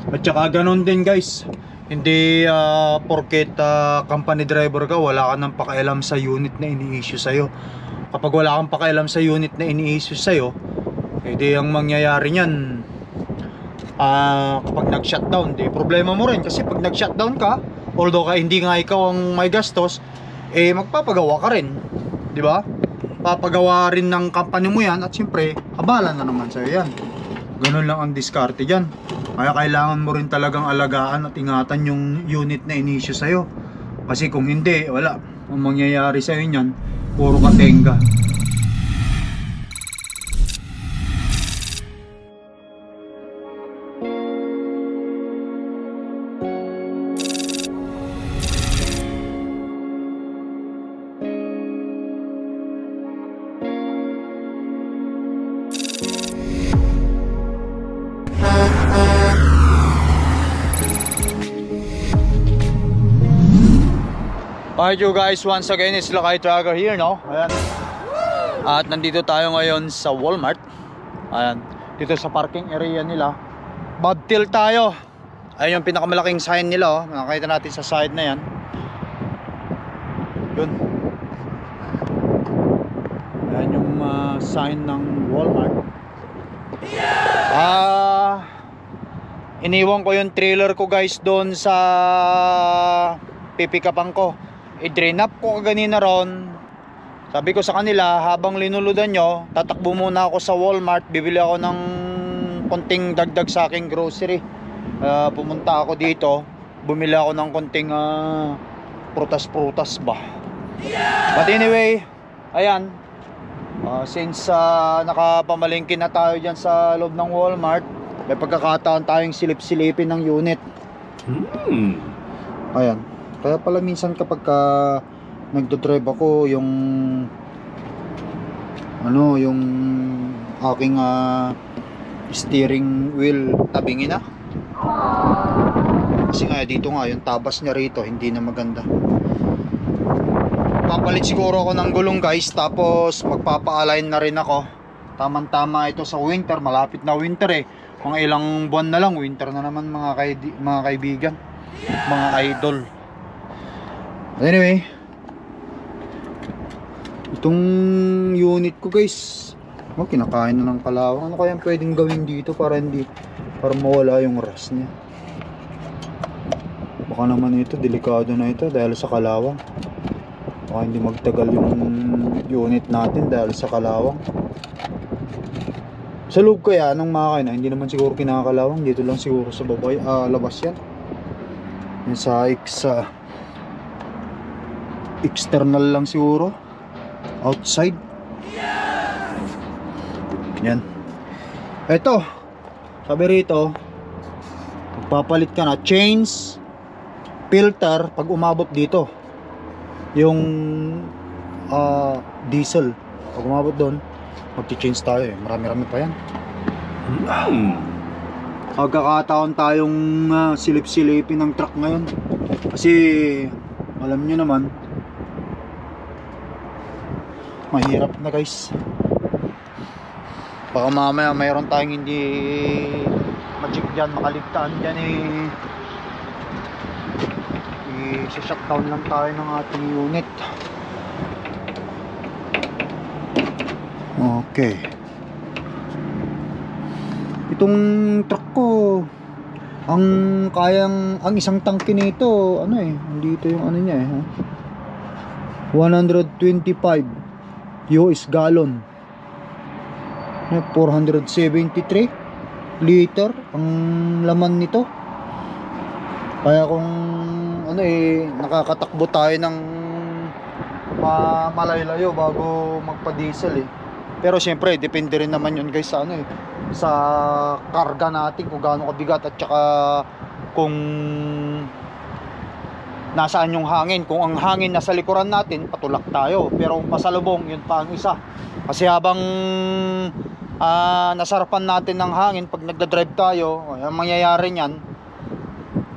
At saka ganun din guys, hindi porket company driver ka, wala ka nang pakialam sa unit na ini-issue sa'yo. Kapag wala kang pakialam sa unit na ini-issue sa'yo, edi ang mangyayari niyan, kapag nag-shutdown, di problema mo rin. Kasi pag nag-shutdown ka, although hindi nga ikaw ang may gastos, magpapagawa ka rin, di ba? Papagawa rin ng company mo yan, at siyempre abala na naman sa'yo yan. Ganun lang ang diskarte dyan. Kaya kailangan mo rin talagang alagaan at ingatan yung unit na in-issue sa'yo. Kasi kung hindi, wala. Ang mangyayari sa'yo niyan, puro katenga. Alright you guys, once again it's Lakay Tracker here, no? Ayan. At nandito tayo ngayon sa Walmart. Ayan, dito sa parking area nila. Bobtail tayo. Ayan yung pinakamalaking sign nila, oh. Nakita natin sa side na yan. Yun. Ayan yung sign ng Walmart. Iniwan ko yung trailer ko guys doon sa pipikapan ko. I-drain up ko kaganina ron. Sabi ko sa kanila, habang linuludan nyo, tatakbo muna ako sa Walmart, bibili ako ng konting dagdag sa aking grocery. Pumunta ako dito, bumili ako ng konting prutas-prutas ba. But anyway, ayan, since nakapamalingkin na tayo dyan sa loob ng Walmart, may pagkakataon tayong silip-silipin ng unit. Ayan. Kaya pala minsan kapag nagdodrive ako, yung aking steering wheel tabingin na. Kasi nga dito nga yung tabas niya rito hindi na maganda. Papalit siguro ako ng gulong guys, tapos magpapa-align na rin ako. Tamang-tama ito sa winter, malapit na winter mga ilang buwan na lang winter na naman mga kaibigan, mga idol. Anyway, itong unit ko guys, kinakain na ng kalawang. Ano kaya pwedeng gawin dito para mawala yung rust niya? Baka naman ito, delikado na ito dahil sa kalawang. Baka hindi magtagal yung unit natin dahil sa kalawang. Sa loob kaya ng makina, hindi naman siguro kinakalawang. Dito lang siguro sa babay, labas yan. Yung sa external lang siguro, outside. Yan. Eto, sabi rito, magpapalit ka na chains, filter pag umabot dito yung diesel. Pag umabot doon, magti-change tayo marami-rami pa yan. Magkakataon tayong silip-silipin ng truck ngayon. Kasi alam nyo naman, mahirap na guys. Baka mamaya mayroon tayong hindi magic dyan, makaligtaan dyan i-shutdown lang tayo ng ating unit. Okay. Itong truck ko, ang isang tangke nito, dito yung niya 125 US gallon, 473 liter ang laman nito. Kaya kung nakakatakbo tayo ng malaylayo bago magpa diesel Pero syempre depende rin naman yun guys sa sa karga natin, kung gaano kabigat, at saka kung nasaan yung hangin. Kung ang hangin nasa likuran natin, patulak tayo. Pero kung pasalubong, yun pa ang isa. Kasi habang nasarapan natin ng hangin pag nagdadrive tayo, ang mangyayari niyan,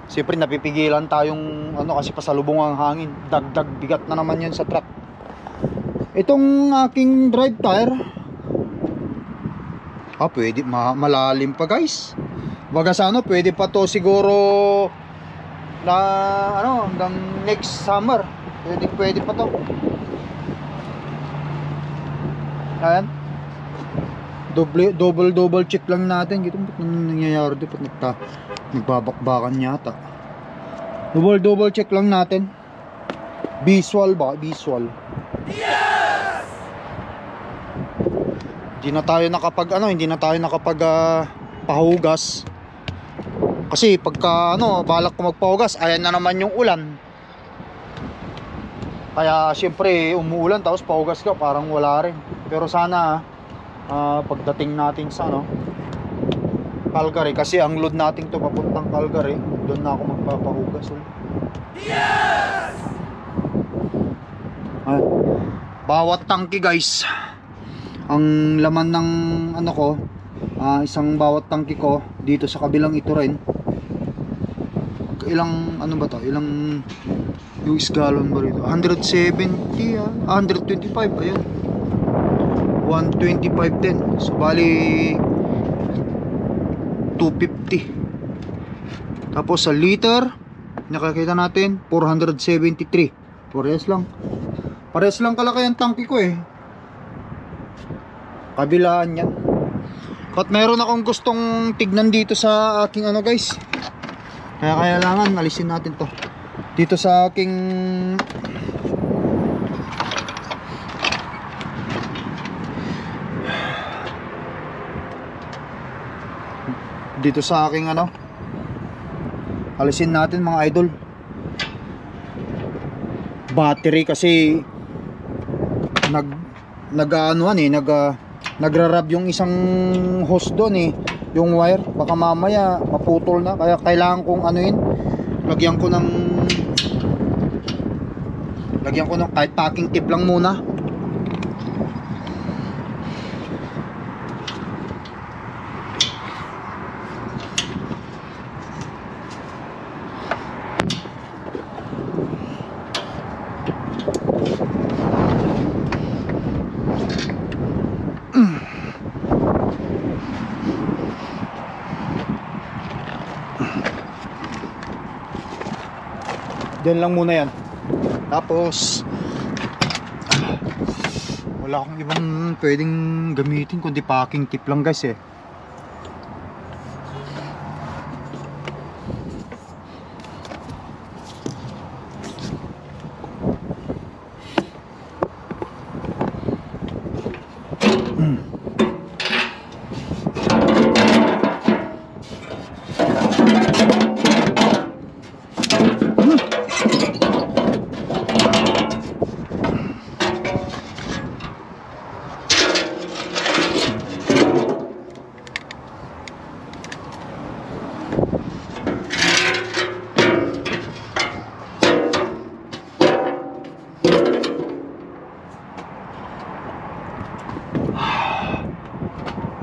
siyempre napipigilan tayong kasi pasalubong ang hangin. Dagdag bigat na naman yun sa truck. Itong aking drive tire, pwede malalim pa guys. Baga sa ano, pwede pa to siguro na ano, hanggang next summer. Pwede pa to. Ayan. Double check lang natin. Gito ba't nangyayari dito? Nagbabakbakan yata. Double check lang natin. Visual ba? Visual. Yes! Hindi na tayo nakapag pahugas. Kasi pagka balak ko magpahugas, ayan na naman yung ulan. Kaya syempre umuulan tapos pahugas ka, parang wala rin. Pero sana pagdating natin sa Calgary, kasi ang load natin to papuntang Calgary, doon na ako magpapahugas. Yes! Bawat tangke guys, ang laman ng isang bawat tangke ko dito sa kabilang ito rin, ilang ilang US gallon ba rito? 170, 125, ayun, 125 din, so bali 250. Tapos sa liter nakakita natin 473. Parehas lang kalaki ang tangke ko eh. Kabilaan yan. But meron akong gustong tignan dito sa aking guys. Kaya kailangan alisin natin to. Dito sa aking alisin natin mga idol. Battery kasi nagrarab yung isang hose doon eh, yung wire, baka mamaya maputol na, kaya kailangan kong lagyan ko ng kahit packing tape lang muna. Diyan lang muna yan. Tapos wala akong ibang pwedeng gamitin kundi packing tape lang guys eh.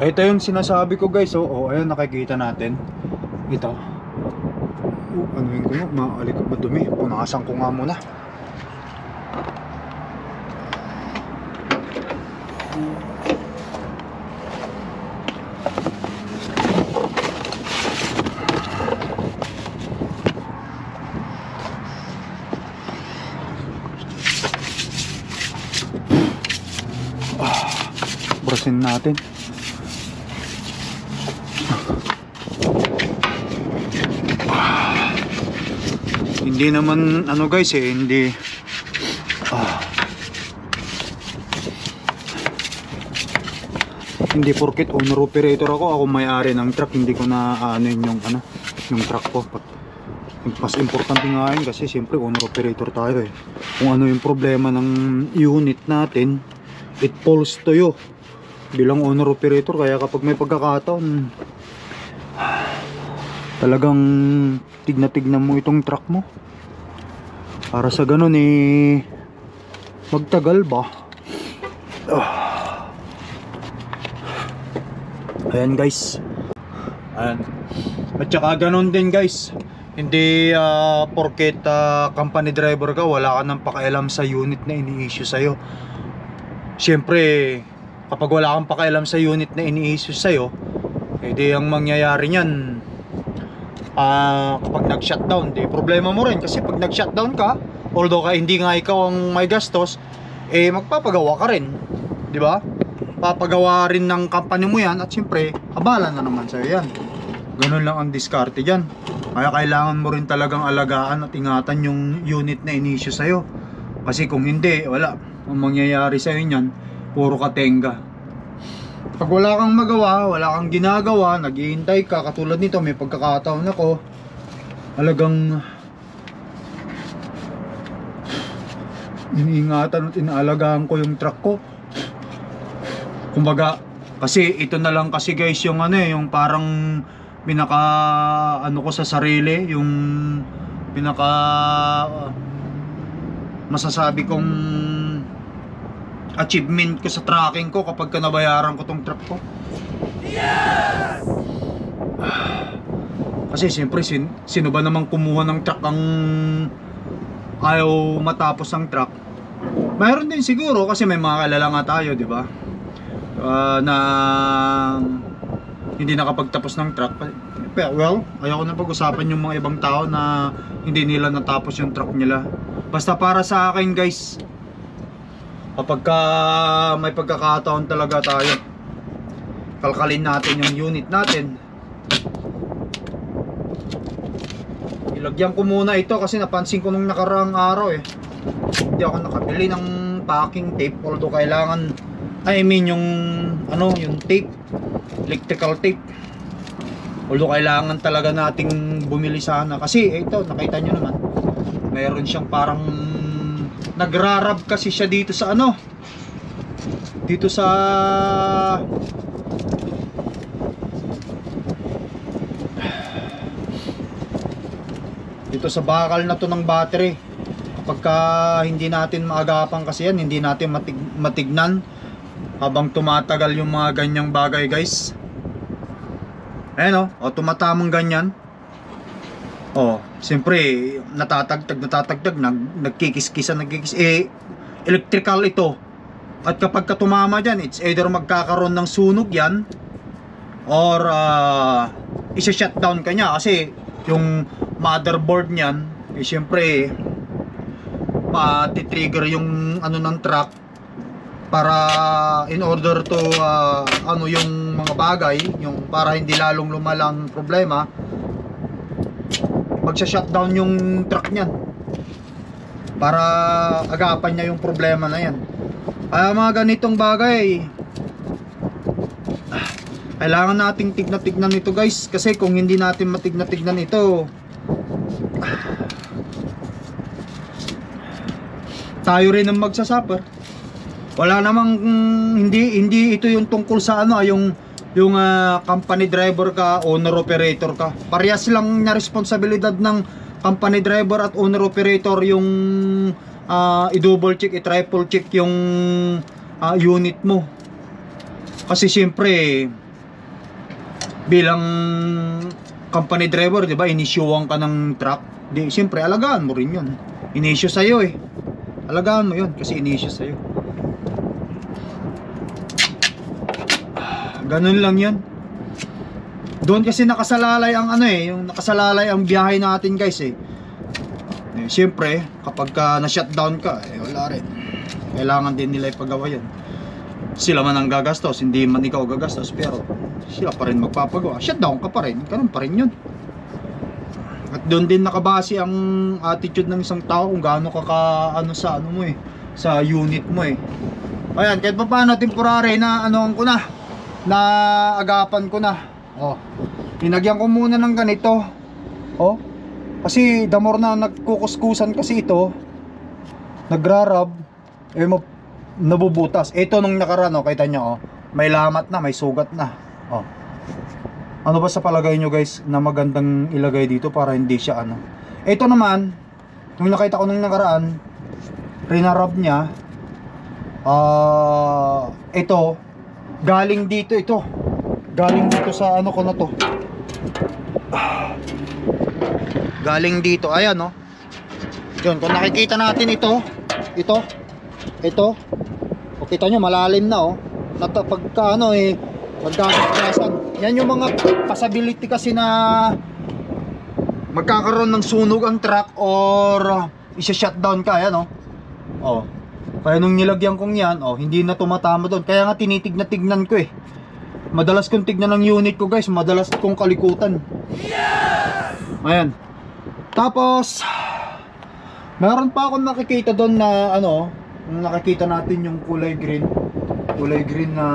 Ito yung sinasabi ko guys. Ayun, nakikita natin ito. Anuhin ko nga, maalikot madumi. Punasan ko nga muna. Brasin natin. Hindi naman guys hindi hindi porket owner operator ako may-ari ng truck, hindi ko na yung truck ko. Mas importante nga yun kasi siyempre owner operator tayo eh. Kung ano yung problema ng unit natin, it falls to you bilang owner operator. Kaya kapag may pagkakataon, talagang tignan mo itong truck mo para sa ganun magtagal ba. Ayan guys, ayan. At saka ganun din guys, hindi porket company driver ka, wala ka nang pakialam sa unit na ini-issue sa'yo. Siyempre kapag wala kang pakialam sa unit na ini-issue sa'yo, edi ang mangyayari nyan, kapag nag-shutdown, di problema mo rin kasi pag nag-shutdown ka, although hindi nga ikaw ang may gastos, magpapagawa ka rin, di ba? Papagawa rin ng company mo yan at siyempre abala na naman sa'yo yan. Ganun lang ang diskarte dyan. Kaya kailangan mo rin talagang alagaan at ingatan yung unit na inisyo sa'yo, kasi kung hindi, wala ang mangyayari sa'yo niyan, puro katenga. Pag wala kang magawa, wala kang ginagawa, naghihintay ka, katulad nito, may pagkakataon ako, talagang iniingatan at inaalagaan ko yung truck ko. Kumbaga, kasi ito na lang kasi guys yung yung parang pinaka ko sa sarili, yung pinaka masasabi kong achievement ko sa tracking ko kapag nabayaran ko tong truck ko. Yes! Kasi siyempre sino ba namang kumuha ng truck ang ayaw matapos ang truck? Mayroon din siguro kasi may mga kalala nga tayo, di ba? Na hindi nakapagtapos ng truck. Well, ayoko na pag-usapan yung mga ibang tao na hindi nila natapos yung truck nila. Basta para sa akin guys, kapag may pagkakataon talaga tayo, kalkalin natin yung unit natin. Ilagyan ko muna ito kasi napansin ko nung nakaraang araw hindi ako nakabili ng packing tape, although kailangan, yung yung tape, electrical tape, although kailangan talaga nating bumili sana kasi ito nakita nyo naman, mayroon siyang parang nagrarab kasi siya dito sa dito sa bakal na to ng battery. Kapag hindi natin maagapan kasi yan, hindi natin matignan habang tumatagal yung mga ganyang bagay guys. Tumatamang ganyan. Siyempre natatagtag, nagkikis-kisa, electrical ito. At kapag tumama dyan, it's either magkakaroon ng sunog yan or isa-shutdown ka niya kasi yung motherboard niyan, siyempre mati-trigger yung ng truck para in order to yung mga bagay, yung para hindi lalong lumalang problema, magsha-shutdown yung truck niyan para agapan niya yung problema na yan. Kaya mga ganitong bagay kailangan nating tignan ito guys, kasi kung hindi natin matignan ito, tayo rin ang magsasuffer. Wala namang hindi ito yung tungkol sa yung company driver ka, owner operator ka. Parehas lang na responsibilidad ng company driver at owner operator yung i-double check, i-triple check yung unit mo. Kasi siyempre bilang company driver, di ba, inisyuhan ka ng truck, di siyempre alagaan mo rin yun. Inisyu sa'yo alagaan mo yun kasi inisyu sa'yo. Ganun lang yan. Doon kasi nakasalalay ang yung nakasalalay ang biyahe natin guys siyempre kapag na-shutdown ka, wala rin. Kailangan din nila ipagawa yan. Sila man ang gagastos, hindi man ikaw gagastos, pero sila pa rin magpapagawa. Shutdown ka pa rin, ganun pa rin yun. At doon din nakabase ang attitude ng isang tao kung gaano ka sa mo sa unit mo Ayan, kahit pa paano temporary na ko na agapan ko na. Linagyan ko muna ng ganito. Kasi the more na nagkukuskusan kasi ito, nagrarab, nabubutas. Ito nung nakaraan, kita nyo, may lamat na, may sugat na. Ano ba sa palagay nyo guys na magandang ilagay dito para hindi siya Ito naman, nung nakita ko nung nakaraan, rinarab niya. Ito galing dito galing dito sa ko na to, galing dito, ayan yun, kung nakikita natin ito o kita nyo malalim na pagka magkakasgasan yan yung mga possibility kasi na magkakaroon ng sunog ang truck or isa-shutdown ka, yan, oh. Oh. Kaya nung nilagyan kong yan, oh, hindi na tumatama doon. Kaya nga tinitignan ko eh. Madalas kong tignan ng unit ko, guys. Madalas kong kalikutan. Ayan. Tapos meron pa akong nakikita doon na ano, nakikita natin yung kulay green na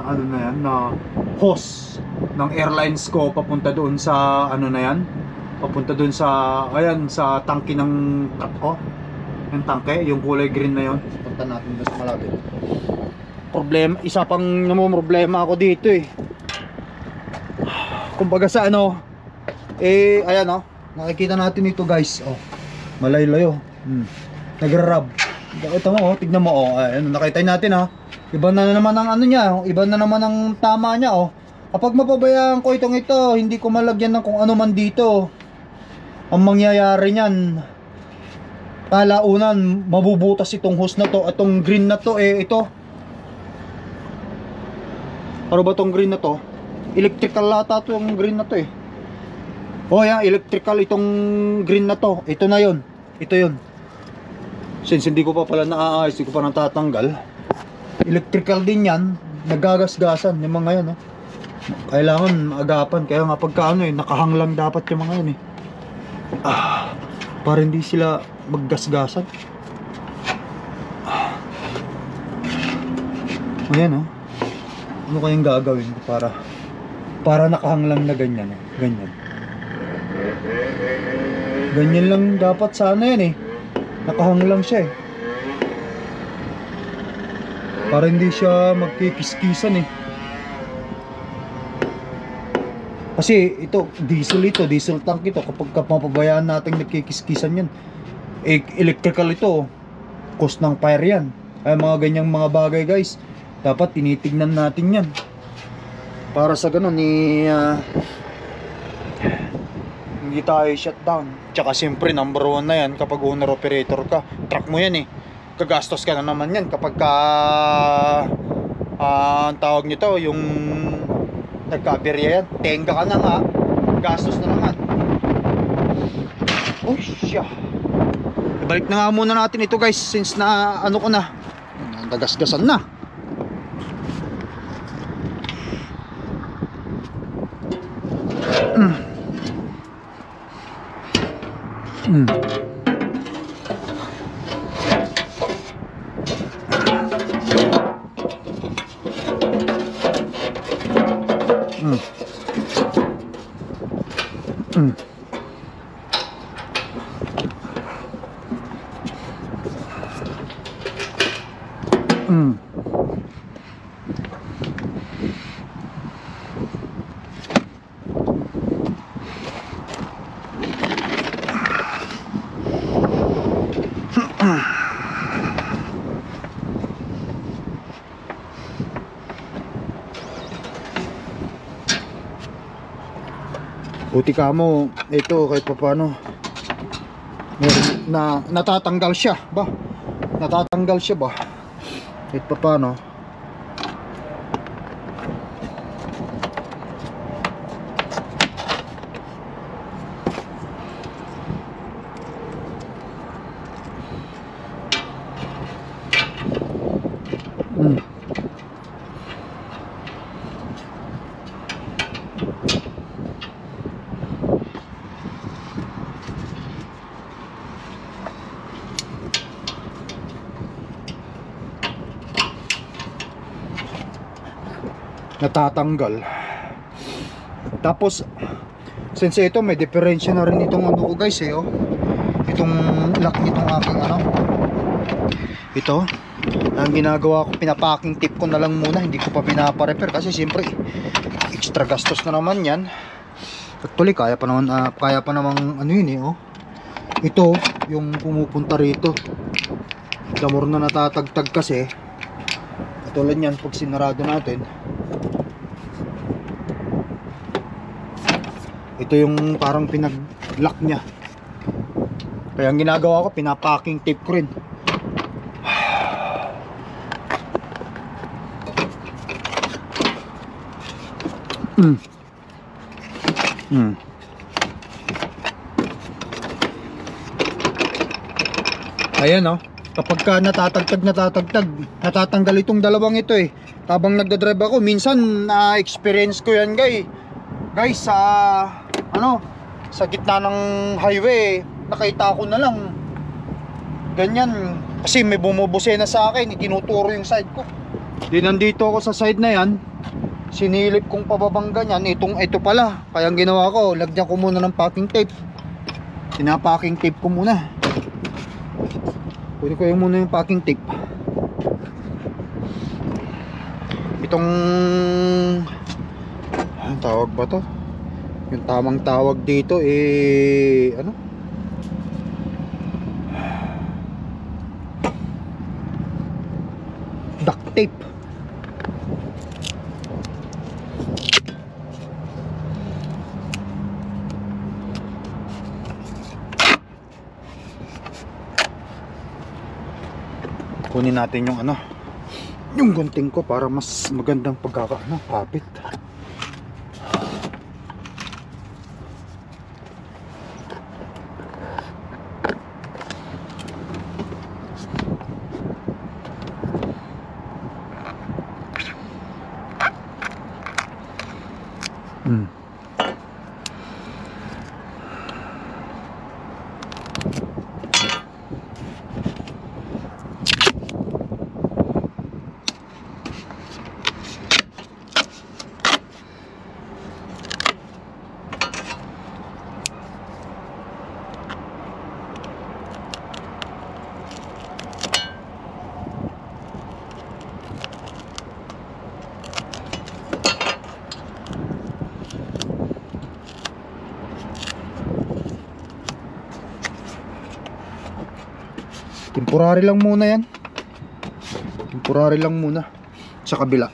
ano na yan, na hose ng airlines ko papunta doon sa ano na yan, papunta doon sa, ayan, sa tangke ng truck ko. Yung tangke, yung kulay green na yon, punta natin doon sa malapit. Problema, isa pang namumroblema ako dito eh. Kumbaga sa ano, eh, ayan, oh, nakikita natin ito, guys, oh, malaylayo, nagra-rub. Ito mo, oh, tignan mo, oh, ayan, nakita natin, ha. Iba na naman ang ano niya, iba na naman ang tama niya, oh. Kapag mapabayaan ko itong ito, hindi ko malagyan ng kung ano man dito, ang mangyayari niyan, kalaunan mabubutas itong hose na to, itong green na to, eh, ito. Ano ba tong green na to? Electrical lata to yung green na to eh. Oh yan, electrical itong green na to. Ito na yon. Ito yon. Since hindi ko pa pala naaayos, hindi ko pa natatanggal. Electrical din yan. Nagagasgasan yung mga yan, oh. Kailangan maagapan. Kaya nga pagka ano eh, nakahang lang dapat yung mga yan eh. Para hindi sila maggasgasan. Ayan, oh. Ano kayang gagawin ko para nakahang lang na ganyan, oh. Ganyan lang dapat sana yan eh. Nakahang lang siya eh. Para hindi siya magkikiskisan eh. Kasi ito, diesel tank ito. Kapag mapabayaan natin nagkikiskisan yan, eh, electrical ito, cost ng fire yan. Ay mga ganyang mga bagay, guys, dapat tinitignan natin yan. Para sa ganun hindi tayo shutdown. Tsaka siyempre number 1 na yan kapag owner operator ka. Truck mo yan eh. Kagastos ka na naman yan kapag ka ang tawag nito yung nagka-aberya yan. Tenga ka na nga, gastos na naman. Oh siya. Ibalik na nga muna natin ito, guys, since na ano ko na, nagasgasan na. Buti ka mo, ito kahit pa paano na natatanggal siya ba? Natatanggal siya ba? Kahit pa paano. Natatanggal. Tapos since ito may diferensya na rin itong ano ko, guys, eh, oh. Itong lock nitong aking ano, ito ang ginagawa ko, pinapacking tape ko na lang muna, hindi ko pa pinapa-repair kasi siyempre extra gastos na naman yan. Actually kaya pa naman ano yun eh, oh. Ito yung pumupunta rito, damor na natatagtag kasi katulad yan pag sinarado natin. Ito yung parang pinag-lock niya. Kaya ang ginagawa ko, pinapacking tape ko rin. Ayan oh. Kapag ka natatanggal itong dalawang ito eh. Habang nagdadrive ako, minsan na-experience ko yan guys sa sa gitna ng highway, nakita ko na lang ganyan, kasi may bumubusena sa akin, itinuturo yung side ko. Di nandito ako sa side na yan, sinilip kong pababang ganyan, ito pala. Kaya ang ginawa ko, lagyan ko muna ng packing tape. Sinapacking tape ko muna. Kunin ko yung muna yung packing tape. Itong anong tawag ba to? Yung tamang tawag dito duct tape. Kunin natin yung gunting ko para mas magandang kapit. Temporary lang muna yan. Temporary lang muna sa kabila.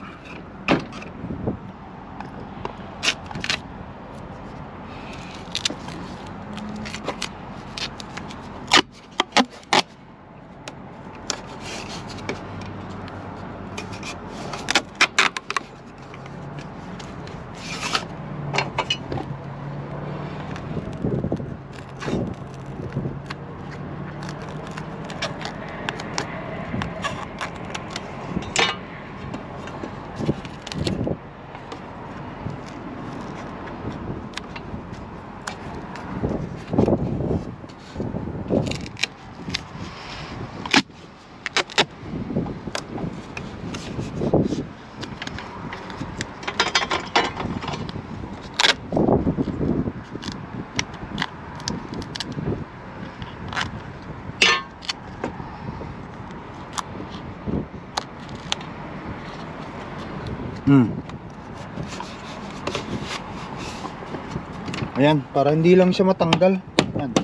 Ayan, para hindi lang siya matanggal. Ayan.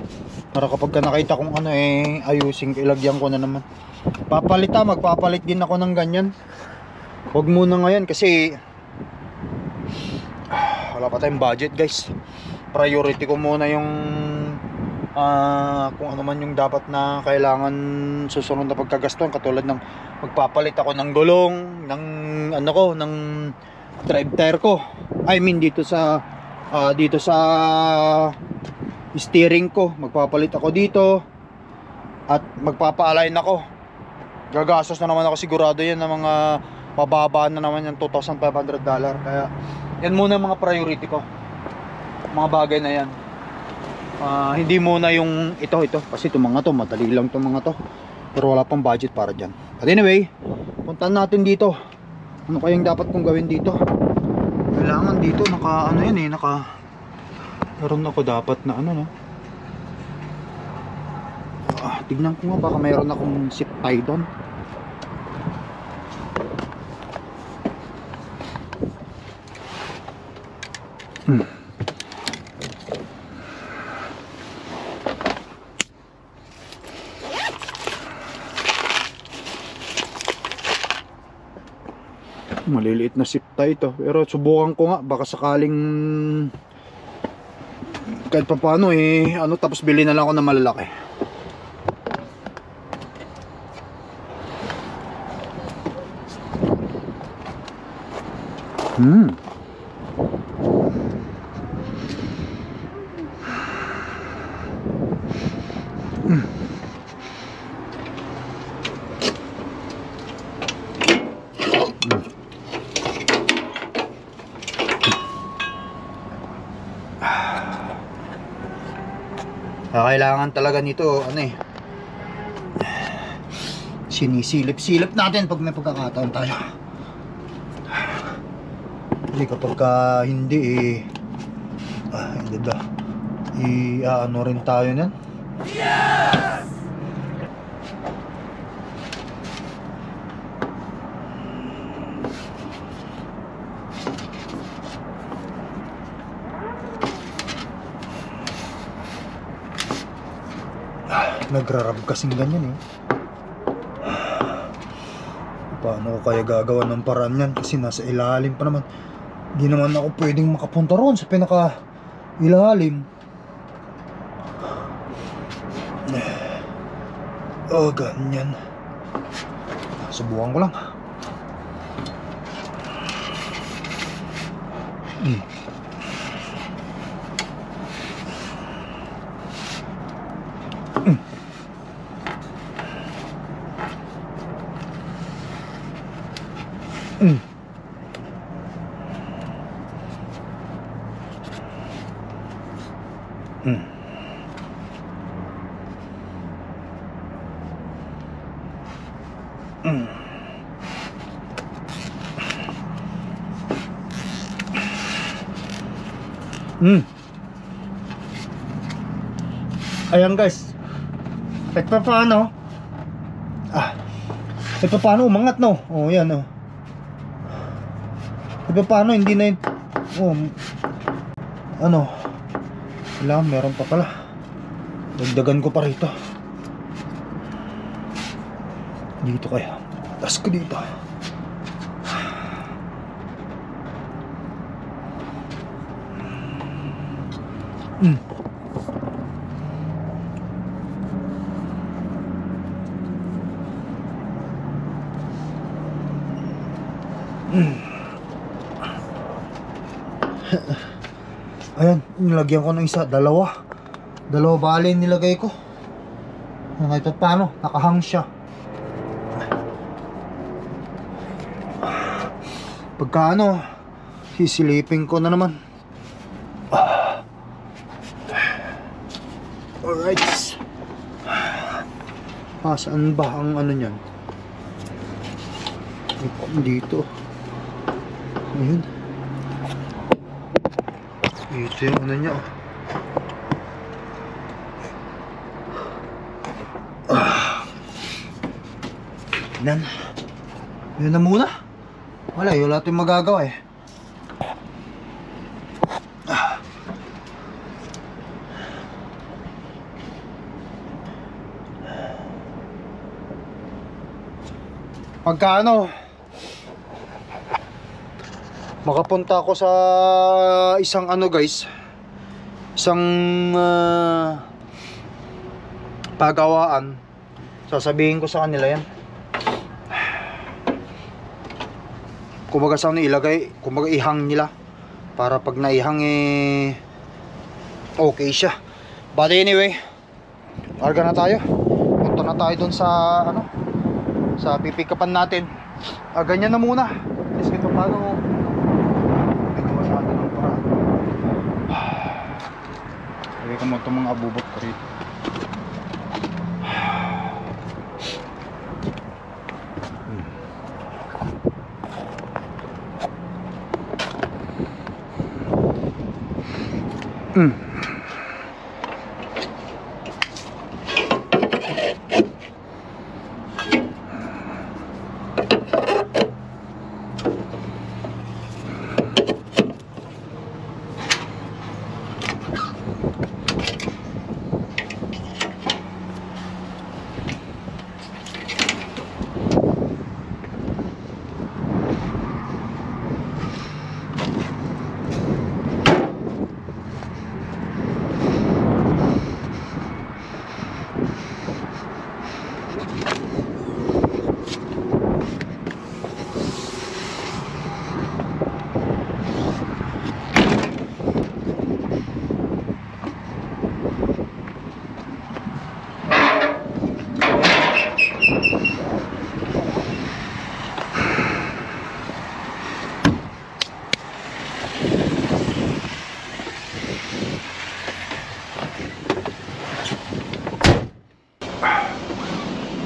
Para kapag nakita kong ayusin ko, ilagyan ko na naman. Magpapalit din ako ng ganyan. Huwag muna ngayon kasi wala pa tayong budget guys. Priority ko muna yung kung ano man yung dapat na kailangan susunod na pagkagastuhan, katulad ng magpapalit ako ng gulong, ng ng drive tire ko. I mean dito sa steering ko, magpapalit ako dito at magpapa-align ako. Gagastos na naman ako sigurado yan ng mga mababa na naman yung $2,500. Kaya yan muna mga priority ko, mga bagay na yan. Hindi muna yung ito kasi itong mga to madali lang, itong mga to, pero wala pang budget para dyan. But anyway, puntahan natin dito. Ano kayang dapat kong gawin dito? Kailangan dito meron ako dapat na tignan ko nga, baka mayroon akong zip tie doon. Maliliit na zip tie ito, pero subukan ko nga, baka sakaling kahit pa paano tapos bili na lang ako ng malalaki. Kailangan talaga nito, ano eh, sinisilip-silip natin pag may pagkakataon tayo. Hindi kapag hindi hindi ba, ano rin tayo nan. Nagrarab kasing ganyan eh. Paano ko kaya gagawa ng paraan yan? Kasi nasa ilalim pa naman. Hindi naman ako pwedeng makapunta roon sa pinaka ilalim. Oh, ganyan. Subukan ko lang. Ayan guys, kahit pa paano kahit pa paano umangat, no? Oh yan, oh. Kahit pa paano hindi na ano, wala, meron pa pala. Dagdagan ko pa rito. Dito kaya, tas ko dito. Ayan, nilagyan ko ng isa, dalawa bali nilagay ko. Ito paano, nakahang siya. Pagka ano, sisilipin ko na naman. Alright. Saan ba ang ano nyan? Dito. Ayun. Ito yung ano niya, Yan na muna. Wala tayong magagawa eh. Pagka ano, makapunta ako sa isang ano guys, isang pagawaan, sasabihin ko sa kanila yan. Kumbaga saan ilagay, kumbaga ihang nila, para pag naihang okay siya. But anyway, larga na tayo. Punta na tayo dun sa ano, sa pipikapan natin. Ganyan na muna. Let's get paano nagawa natin ng paraan. Lagay ko mo itong mga abubot ko rito.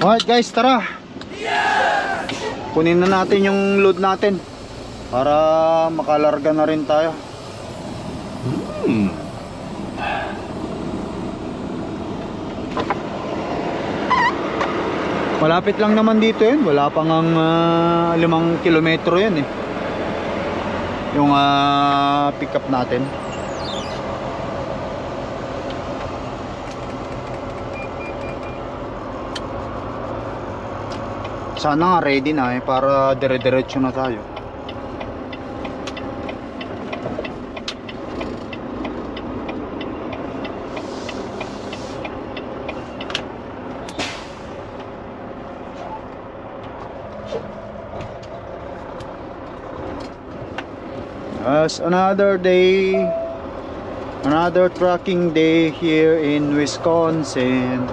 Alright guys, tara. Kunin na natin yung load natin para makalarga na rin tayo. Malapit lang naman dito yun. Wala pang ang 5 kilometro yun eh, yung pick up natin. Sana nga ready na eh, para dire-diretso na tayo. As another day, another trucking day here in Wisconsin.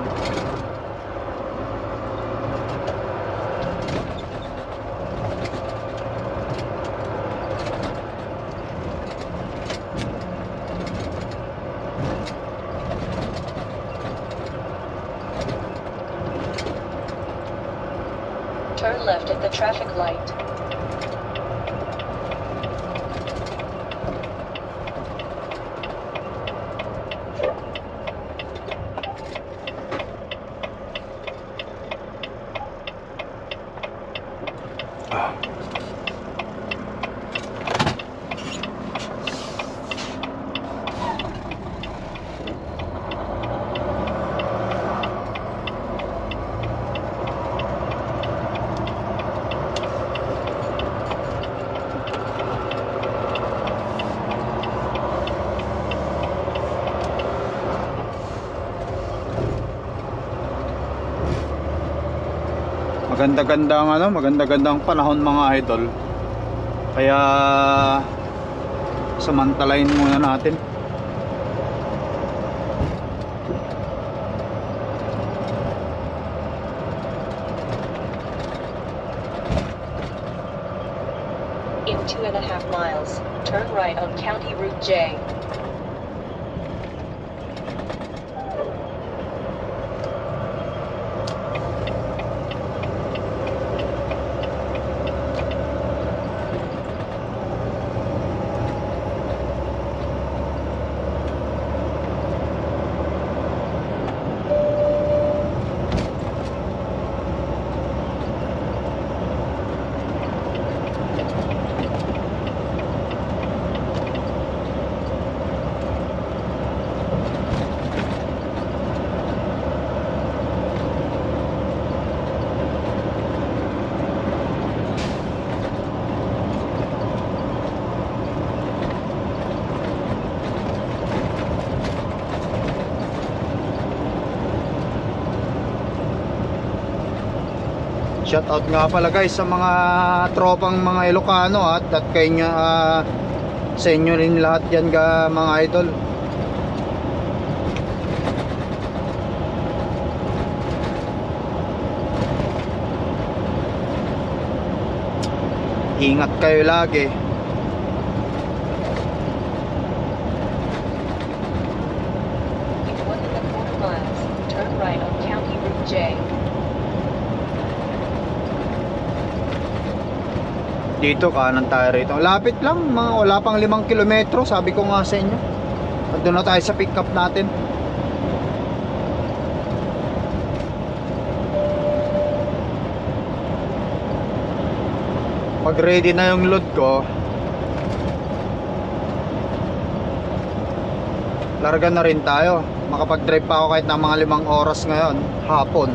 Turn left at the traffic light. Maganda-gandang maganda-gandang panahon mga idol. Kaya samantalahin muna natin. In 2.5 miles, turn right on County Route J. Shoutout nga pala guys sa mga tropang mga Ilocano at kay sa inyo rin lahat yan mga idol. Ingat kayo lagi. In 1.25 miles, turn right on County Route J. Dito kanan tayo rito. Lapit lang, wala pang 5 kilometro. Sabi ko nga sa inyo. Nandun na tayo sa pick up natin. Pag ready na yung load ko, larga na rin tayo. Makapag-drive pa ako kahit na mga 5 oras ngayon, hapon.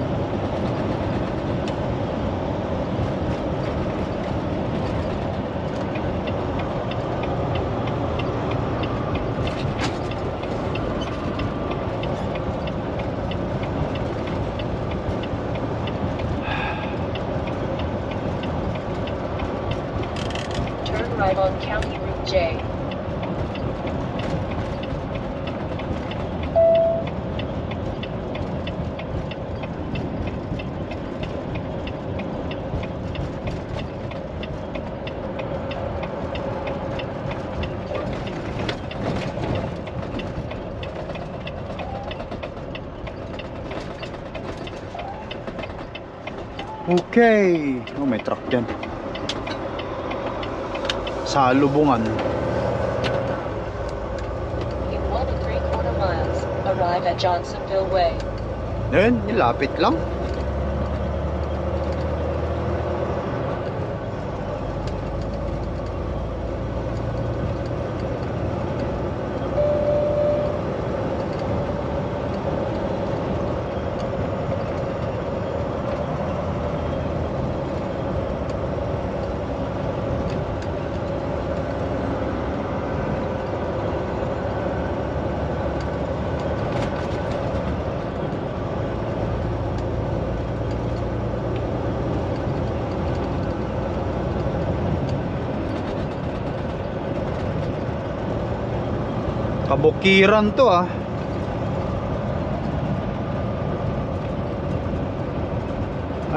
Right on County Route J. Okay. Oh, may truck dyan. Sa lubungan. In 1 3/4 miles, arrive at Johnsonville Way. Ayun, nilapit lang. Kabukiran to ah.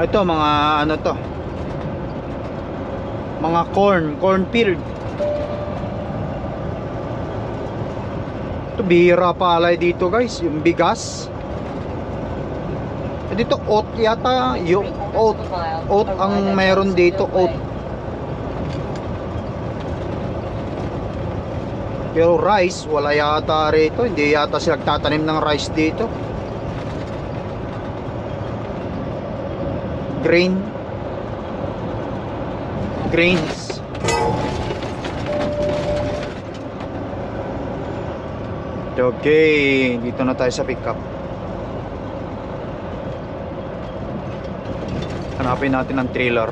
Ito mga ano to, mga cornfield. Ito bihira palay dito guys, yung bigas. Dito oat yata, yung 3/4 mile, oat ang arrive at meron dito, Johnsonville oat. Way. Pero rice, wala yata rito. Hindi yata sila nagtatanim ng rice dito. Grains. Okay, dito na tayo sa pickup. Hanapin natin ang trailer.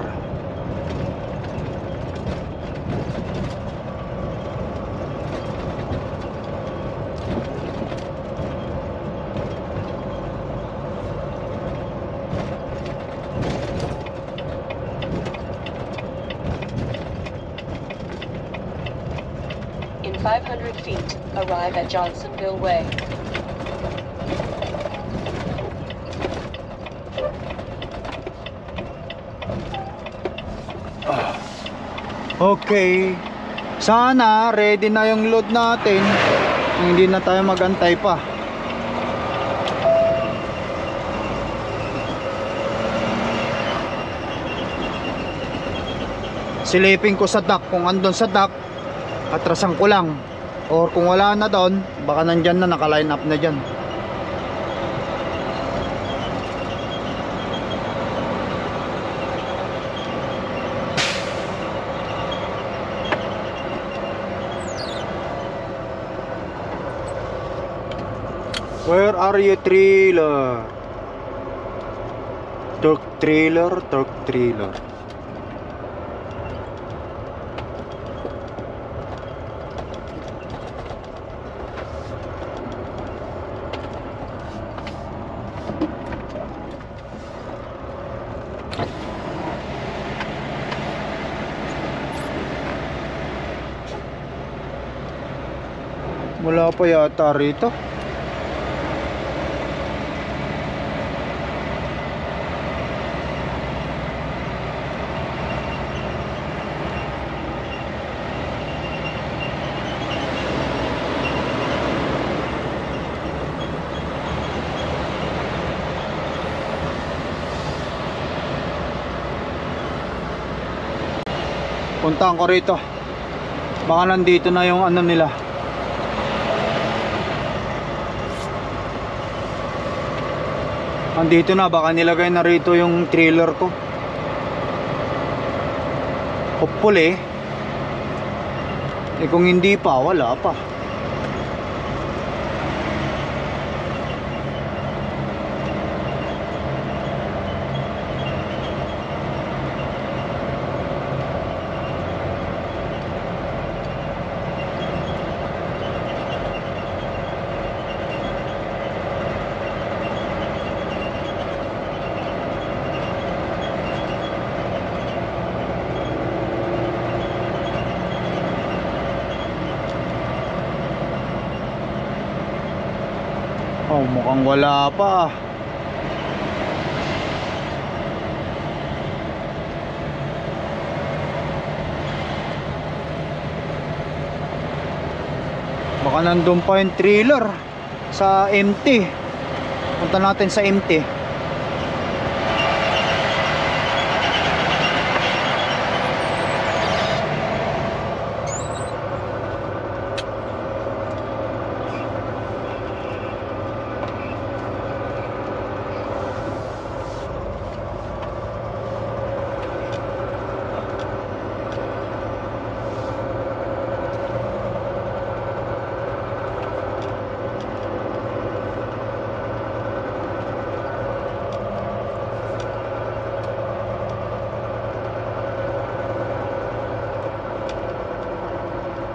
In 500 feet, arrive at Johnsonville Way. Okay. Sana ready na yung load natin. Hindi na tayo magantay pa. Silipin ko sa dock. Kung andun sa dock, atrasan ko lang. Or kung wala na doon, baka nandyan na, naka-line up na dyan. Where are you, trailer? Truck trailer, truck trailer. Wala pa yata rito. Puntaan ko rito. Baka nandito na yung ano nila. Andito na, baka nilagay na rito yung trailer ko. Hopefully. Eh kung hindi pa, wala pa. Oh, mukhang wala pa. Baka nandun pa yung trailer sa empty. Punta natin sa empty.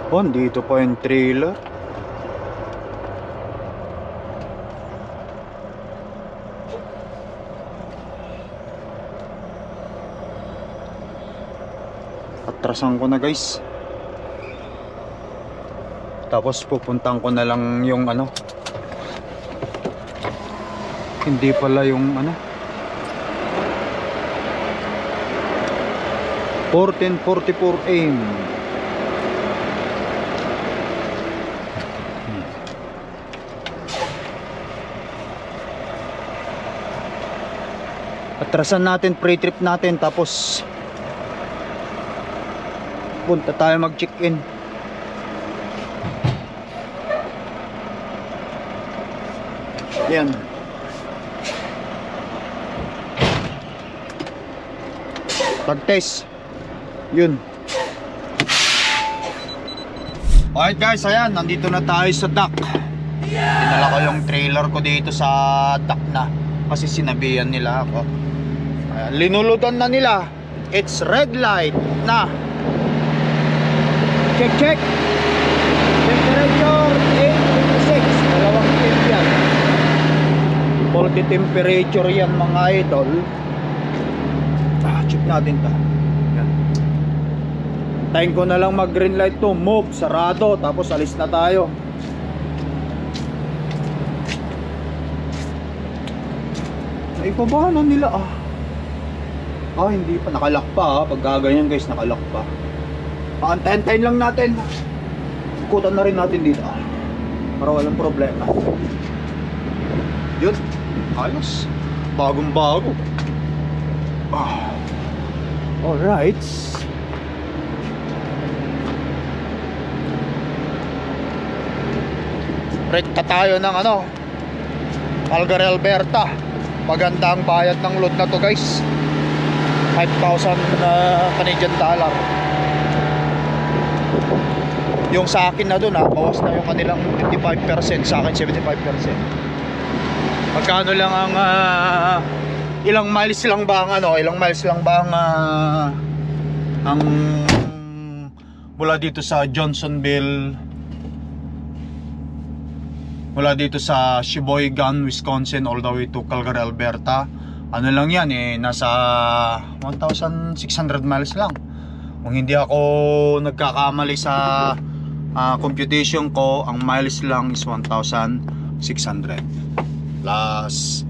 Oh, dito pa yung trailer. Atrasan ko na guys. Tapos pupuntahan ko na lang yung ano. Hindi pala yung ano. 1444 aim. Atrasan natin pre-trip natin tapos punta tayo mag-check-in. Yan. Pag-test. Yun. Alright guys, ayan, nandito na tayo sa dock. Dinala ko yung trailer ko dito sa dock na kasi sinabihan nila ako. Ayan, linuludan na nila. It's red light na. Check, check. Temperature 856. Dalawang temp yan. Quality temperature yan mga idol. Check natin ta. Yan. Tayin ko na lang mag green light to. Move, sarado. Tapos alis na tayo. Ay, pabahan nila ah. Ah, hindi pa. Nakalock pa ah. Pag gaganyan guys, nakalock pa. Paantayin lang natin. Ikutan na rin natin dito ah. Para walang problema. Yun. Ayos. Bagong bago. Ah. Alright. Rekta tayo ng ano, Calgary, Alberta. Maganda ang bayad ng load na to guys. 5,000 Canadian dollar. Yung sa akin na dun bawas na yung kanilang 55%, sa akin 75%. Magkano lang ang ilang miles lang ba ang ano, ilang miles lang ba ang mula dito sa Johnsonville, mula dito sa Sheboygan, Wisconsin all the way to Calgary, Alberta. Ano lang yan nasa 1,600 miles lang. Kung hindi ako nagkakamali sa computation ko, ang miles lang is 1,600 plus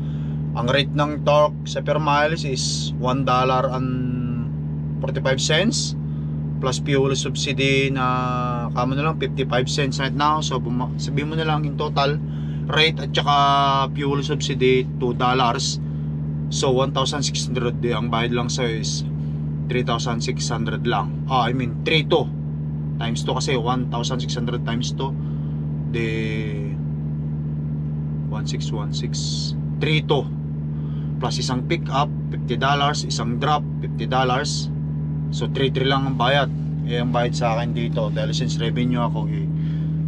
ang rate ng torque sa per miles is $1.45 plus fuel subsidy na kamo na lang 55 cents right now. So sabihin mo na lang in total rate at saka fuel subsidy $2. So 1,600 ang bayad lang sa is 3,600 lang. I mean 3,2 times 2 kasi 1,600 times 2 de 1616 3,2 plus isang pick up $50, isang drop $50. So 3,3 lang ang bayad. Ang bayad sa akin dito dahil since revenue ako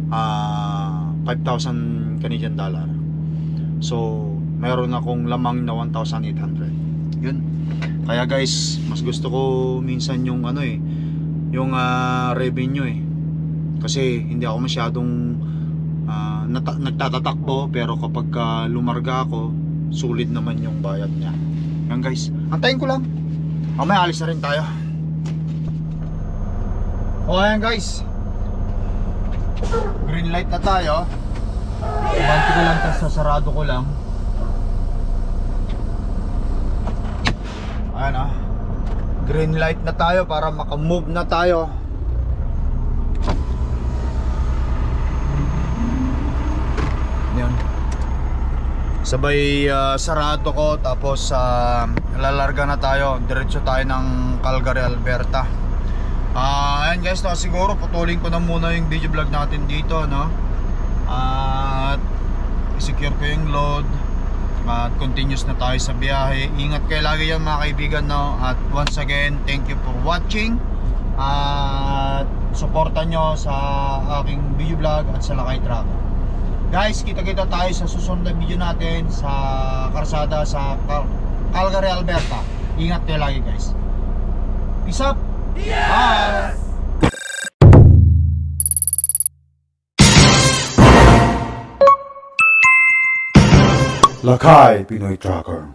5,000 Canadian dollar. So mayroon akong lamang na 1,800. Yun. Kaya guys, mas gusto ko minsan yung ano yung revenue kasi hindi ako masyadong nagtatatakbo, pero kapag lumarga ako, sulit naman yung bayad niya. Yan guys, antayin ko lang. Mamaya alis na rin tayo. O ayan guys, green light na tayo. Ibanti ko lang, tapos sasarado ko lang. Ayan green light na tayo para makamove na tayo. Yan. Sabay sarado ko, tapos lalarga na tayo. Diretso tayo ng Calgary, Alberta. Ayan guys, siguro putulin ko na muna yung video vlog natin dito, no? At i-secure ko yung load. At continuous na tayo sa biyahe. Ingat kayo lagi yan mga kaibigan, no? At once again, thank you for watching. At supportan nyo sa aking video vlog at sa Lakay Truck. Guys, kita-kita tayo sa susunod na video natin sa karsada sa Calgary, Alberta. Ingat kayo lagi guys. Peace up. Bye. Lakay Pinoy Tracker.